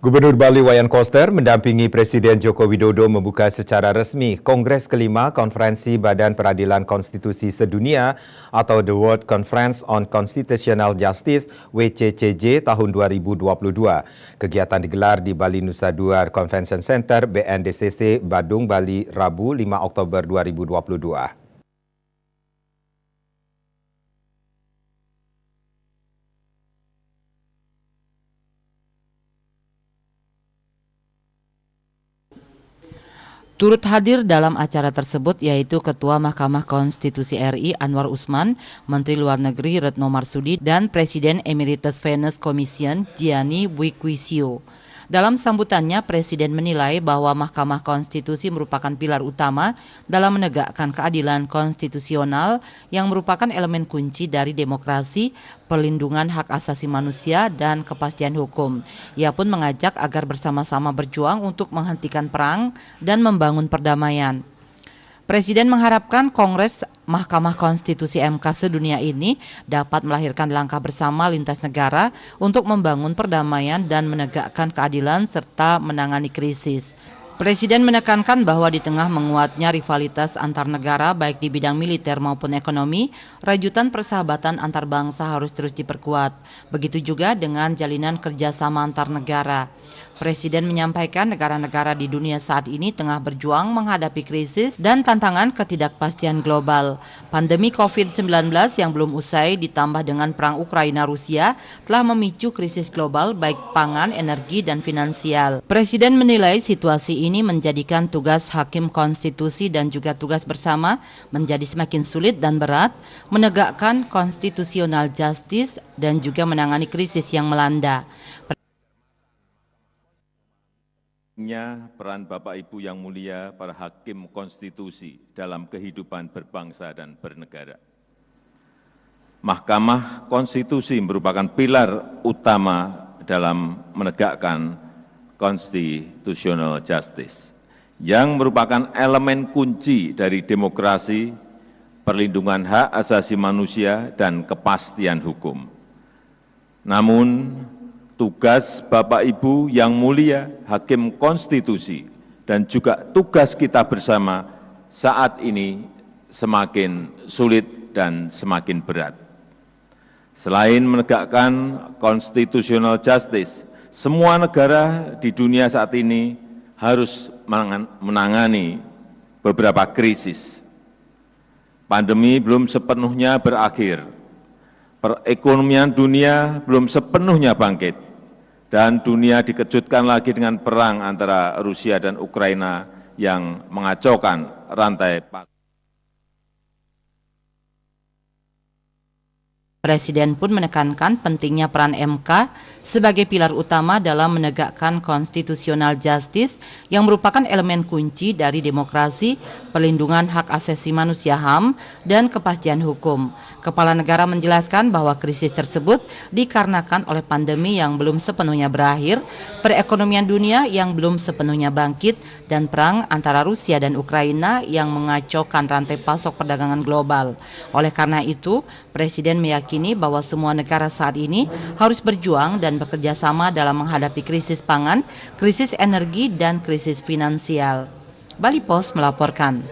Gubernur Bali Wayan Koster mendampingi Presiden Joko Widodo membuka secara resmi Kongres kelima Konferensi Badan Peradilan Konstitusi Sedunia atau The World Conference on Constitutional Justice WCCJ tahun 2022. Kegiatan digelar di Bali Nusa Dua Convention Center BNDCC Badung, Bali, Rabu 5 Oktober 2022. Turut hadir dalam acara tersebut yaitu Ketua Mahkamah Konstitusi RI Anwar Usman, Menteri Luar Negeri Retno Marsudi, dan Presiden Emeritus Venice Commission Gianni Buiquisio. Dalam sambutannya, Presiden menilai bahwa Mahkamah Konstitusi merupakan pilar utama dalam menegakkan keadilan konstitusional yang merupakan elemen kunci dari demokrasi, perlindungan hak asasi manusia, dan kepastian hukum. Ia pun mengajak agar bersama-sama berjuang untuk menghentikan perang dan membangun perdamaian. Presiden mengharapkan Kongres Mahkamah Konstitusi MK sedunia ini dapat melahirkan langkah bersama lintas negara untuk membangun perdamaian dan menegakkan keadilan serta menangani krisis. Presiden menekankan bahwa di tengah menguatnya rivalitas antar negara baik di bidang militer maupun ekonomi, rajutan persahabatan antar bangsa harus terus diperkuat. Begitu juga dengan jalinan kerjasama antar negara. Presiden menyampaikan negara-negara di dunia saat ini tengah berjuang menghadapi krisis dan tantangan ketidakpastian global. Pandemi COVID-19 yang belum usai ditambah dengan perang Ukraina-Rusia telah memicu krisis global baik pangan, energi, dan finansial. Presiden menilai situasi ini menjadikan tugas hakim konstitusi dan juga tugas bersama menjadi semakin sulit dan berat menegakkan constitutional justice dan juga menangani krisis yang melanda. Peran Bapak Ibu yang mulia para hakim konstitusi dalam kehidupan berbangsa dan bernegara. Mahkamah Konstitusi merupakan pilar utama dalam menegakkan constitutional justice yang merupakan elemen kunci dari demokrasi, perlindungan hak asasi manusia, dan kepastian hukum. Namun, tugas Bapak Ibu yang mulia, hakim konstitusi, dan juga tugas kita bersama saat ini semakin sulit dan semakin berat. Selain menegakkan constitutional justice, semua negara di dunia saat ini harus menangani beberapa krisis. Pandemi belum sepenuhnya berakhir, perekonomian dunia belum sepenuhnya bangkit, dan dunia dikejutkan lagi dengan perang antara Rusia dan Ukraina yang mengacaukan rantai pasok. Presiden pun menekankan pentingnya peran MK sebagai pilar utama dalam menegakkan constitutional justice yang merupakan elemen kunci dari demokrasi, perlindungan hak asasi manusia HAM, dan kepastian hukum. Kepala negara menjelaskan bahwa krisis tersebut dikarenakan oleh pandemi yang belum sepenuhnya berakhir, perekonomian dunia yang belum sepenuhnya bangkit, dan perang antara Rusia dan Ukraina yang mengacaukan rantai pasok perdagangan global. Oleh karena itu, Presiden meyakini bahwa semua negara saat ini harus berjuang dan bekerja sama dalam menghadapi krisis pangan, krisis energi, dan krisis finansial. Bali Post melaporkan.